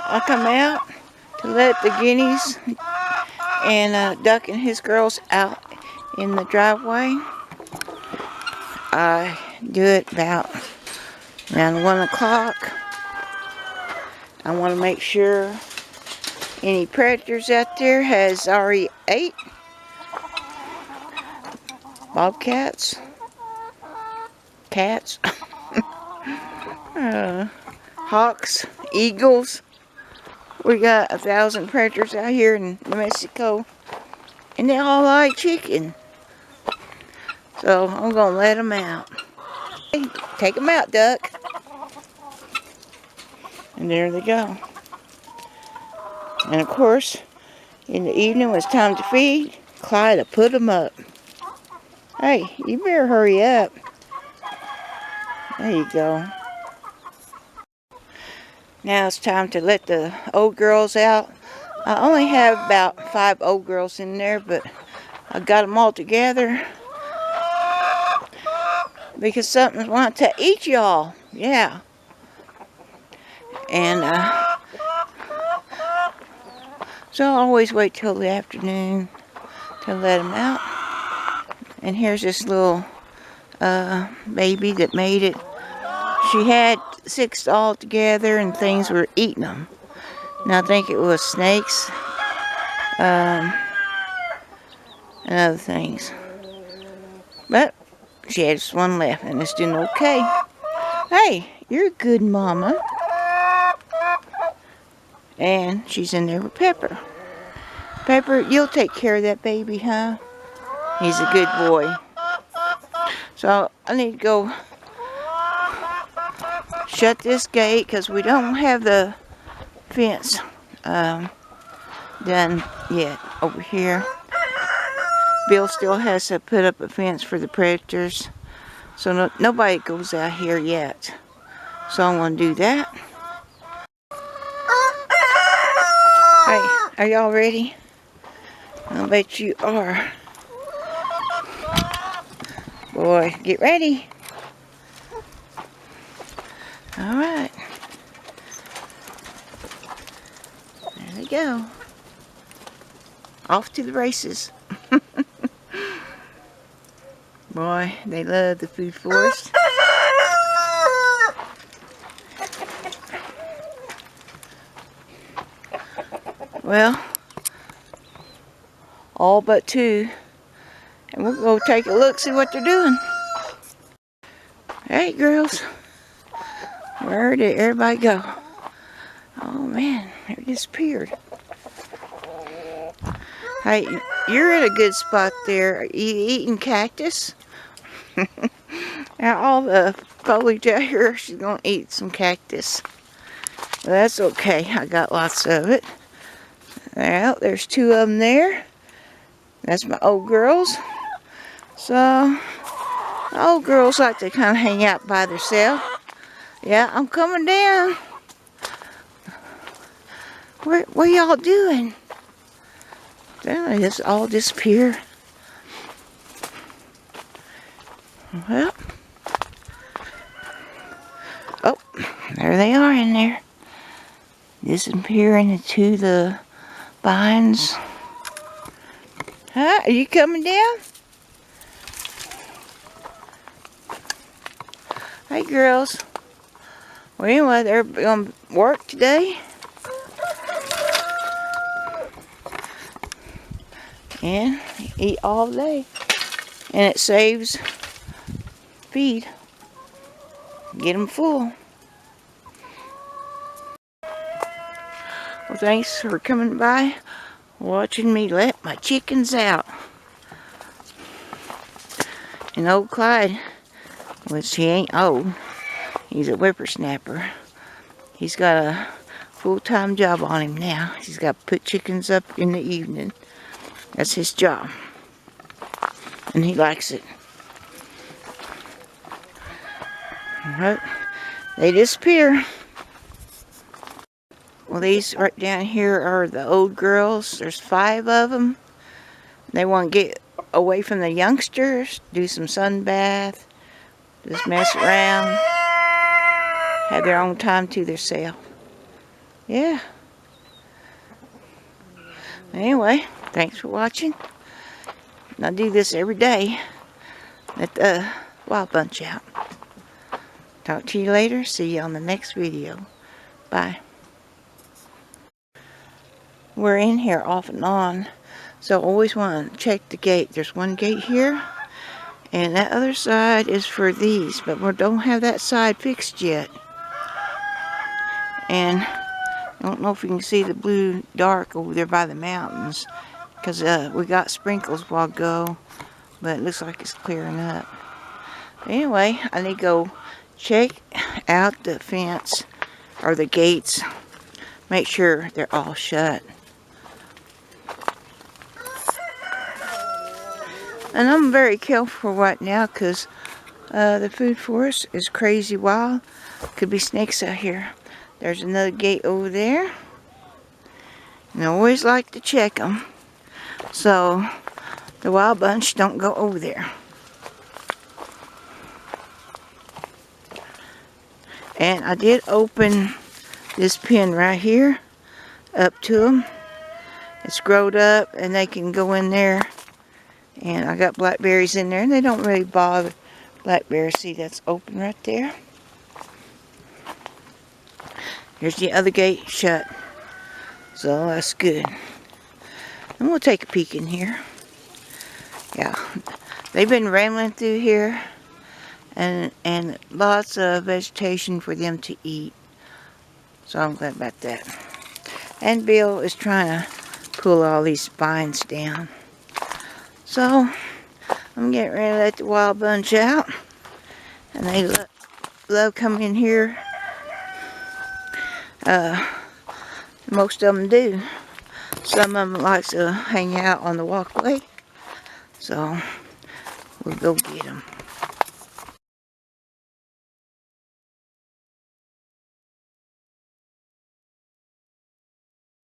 I come out to let the guineas and Duck and his girls out in the driveway. I do it about around 1 o'clock. I want to make sure any predators out there has already ate. Bobcats, cats, hawks, eagles. We got 1,000 predators out here in New Mexico, and they all like chicken. So I'm gonna let them out. Hey, take them out, Duck. And there they go. And of course, in the evening when it's time to feed, Clyde will put them up. Hey, you better hurry up. There you go. Now it's time to let the old girls out. I only have about 5 old girls in there, but I got them all together because something wants to eat y'all. Yeah. And so I always wait till the afternoon to let them out. And here's this little baby that made it. She had 6 all together and things were eating them. And I think it was snakes and other things. But she had just 1 left and it's doing okay. Hey, you're a good mama. And she's in there with Pepper. Pepper, you'll take care of that baby, huh? He's a good boy. So I need to go shut this gate because we don't have the fence done yet over here. Bill still has to put up a fence for the predators. So nobody goes out here yet. So I'm going to do that. Hey, are y'all ready? I bet you are. Boy, get ready. Alright. There they go. Off to the races. Boy, they love the food forest. Well, all but 2. And we'll go take a look, see what they're doing. Hey, girls. Where did everybody go? Oh, man. They disappeared. Hey, you're in a good spot there. Are you eating cactus? Now, all the foliage out here, she's going to eat some cactus. Well, that's okay. I got lots of it. Well, there's 2 of them there. That's my old girls. So, old girls like to kind of hang out by themselves. Yeah, I'm coming down. What y'all doing? They just all disappear. Well, oh, there they are in there. Disappearing into the vines. Huh? Are you coming down? Hey, girls. Well, anyway, they're going to work today. And eat all day. And it saves feed. Get them full. Well, thanks for coming by, watching me let my chickens out. And old Clyde, which he ain't old, he's a whippersnapper. He's got a full-time job on him now. He's got to put chickens up in the evening. That's his job. And he likes it. But they disappear. Well, these right down here are the old girls. There's 5 of them. They want to get away from the youngsters, do some sunbath, just mess around, have their own time to themselves. Yeah. Anyway, thanks for watching. And I do this every day. Let the wild bunch out. Talk to you later. See you on the next video. Bye. We're in here off and on, so always want to check the gate. There's one gate here, and that other side is for these, but we don't have that side fixed yet. And I don't know if you can see the blue dark over there by the mountains, because we got sprinkles a while ago, but it looks like it's clearing up. Anyway, I need to go check out the fence or the gates, make sure they're all shut. And I'm very careful right now because the food forest is crazy wild. Could be snakes out here. There's another gate over there. And I always like to check them, so the wild bunch don't go over there. And I did open this pen right here up to them. It's growed up and they can go in there. And I got blackberries in there, and they don't really bother blackberries. See, that's open right there. Here's the other gate shut. So that's good. And we'll take a peek in here. Yeah, they've been rambling through here, and lots of vegetation for them to eat. So I'm glad about that. And Bill is trying to pull all these vines down. So I'm getting ready to let the wild bunch out, and they love coming in here. Most of them do. Some of them like to hang out on the walkway, so we'll go get them.